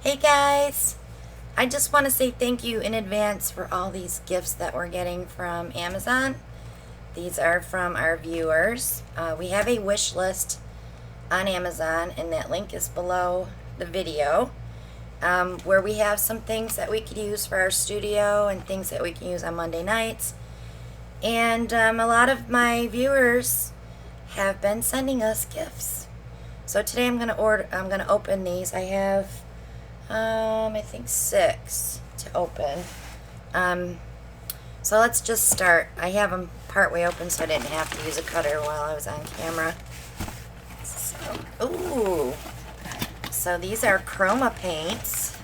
Hey guys, I just want to say thank you in advance for all these gifts that we're getting from Amazon. These are from our viewers. We have a wish list on Amazon, and that link is below the video, where we have some things that we could use for our studio and things that we can use on Monday nights. And a lot of my viewers have been sending us gifts. So today I'm gonna open these. I have I think 6 to open. So let's just start. I have them partway open so I didn't have to use a cutter while I was on camera. So these are chroma paints.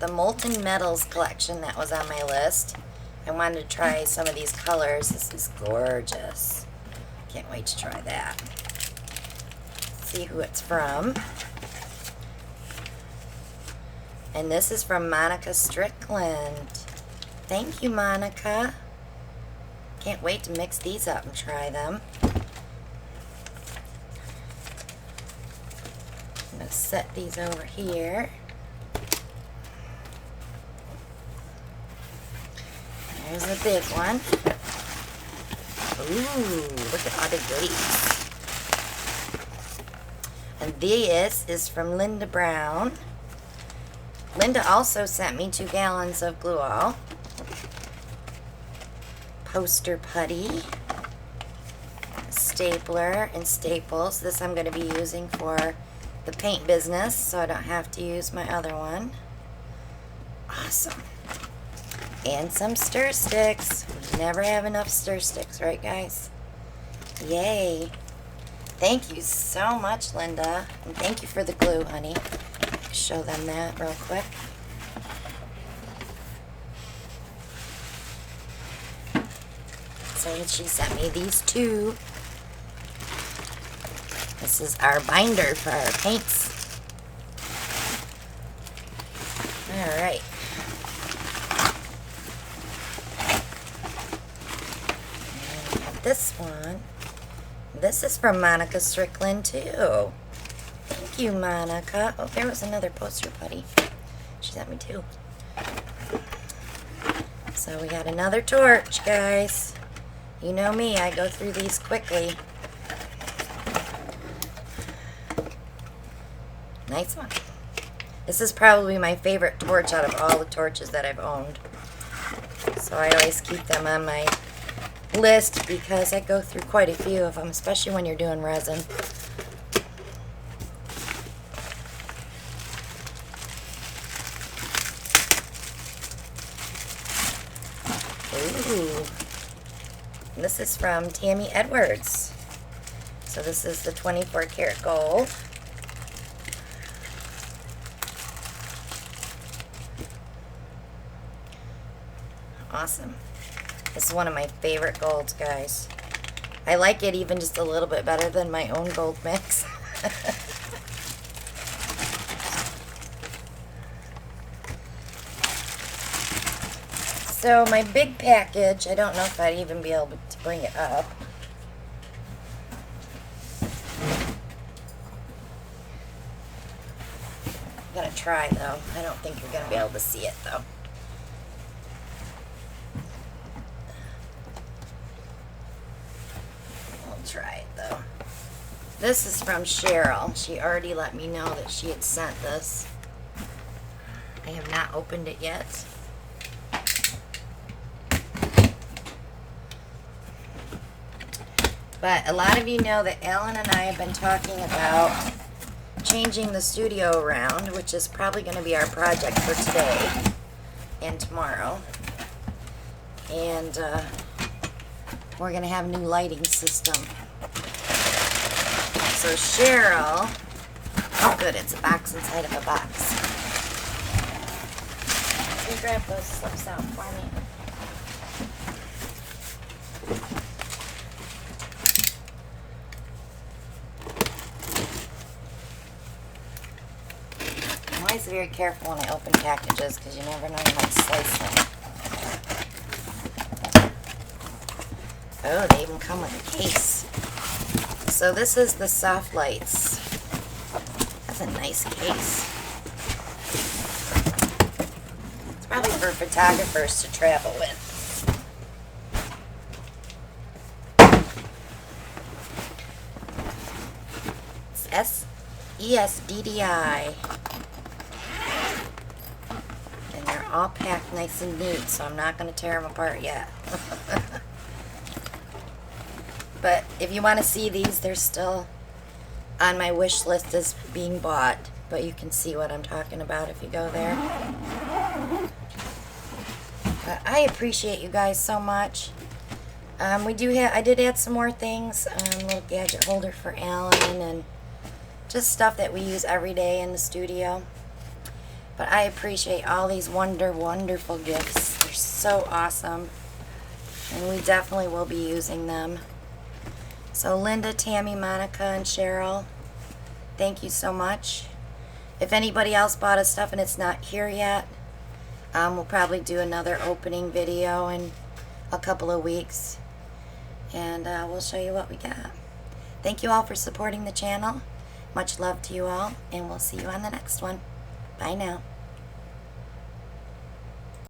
The Molten Metals collection that was on my list. I wanted to try some of these colors. This is gorgeous. Can't wait to try that. Let's see who it's from. And this is from Monica Strickland. Thank you, Monica. Can't wait to mix these up and try them. I'm going to set these over here. There's a big one. Ooh, look at all the goodies. And this is from Linda Brown. Linda also sent me 2 gallons of glue all, poster putty, stapler, and staples. This I'm going to be using for the paint business, so I don't have to use my other one. Awesome. And some stir sticks. We never have enough stir sticks, right guys? Yay. Thank you so much, Linda. And thank you for the glue, honey. Show them that real quick. So she sent me these 2. This is our binder for our paints. Alright. This one. This is from Monica Strickland too. Thank you, Monica. Oh, there was another poster putty. She sent me 2. So we got another torch, guys. You know me, I go through these quickly. Nice one. This is probably my favorite torch out of all the torches that I've owned. So I always keep them on my list because I go through quite a few of them, especially when you're doing resin. Ooh. This is from Tammy Edwards. So this is the 24 karat gold. Awesome. This is one of my favorite golds, guys. I like it even just a little bit better than my own gold mix. So my big package, I don't know if I'd even be able to bring it up. I'm gonna try though. I don't think you're gonna be able to see it though. I'll try it though. This is from Cheryl. She already let me know that she had sent this. I have not opened it yet. But a lot of you know that Alan and I have been talking about changing the studio around, which is probably going to be our project for today and tomorrow. And we're going to have a new lighting system. So Cheryl, oh good, it's a box inside of a box. Let me grab those slips out for me. I'm always very careful when I open packages because you never know, you might slice them. Oh, they even come with a case. So this is the soft lights. That's a nice case. Probably for photographers to travel with. It's ESDDI. And they're all packed nice and neat, so I'm not going to tear them apart yet. But if you want to see these, they're still on my wish list as being bought. But you can see what I'm talking about if you go there. But I appreciate you guys so much. I did add some more things. Little gadget holder for Alan and just stuff that we use every day in the studio. But I appreciate all these wonderful gifts. They're so awesome. And we definitely will be using them. So Linda, Tammy, Monica, and Cheryl, thank you so much. If anybody else bought us stuff and it's not here yet, we'll probably do another opening video in a couple of weeks. And we'll show you what we got. Thank you all for supporting the channel. Much love to you all, and we'll see you on the next one. Bye now.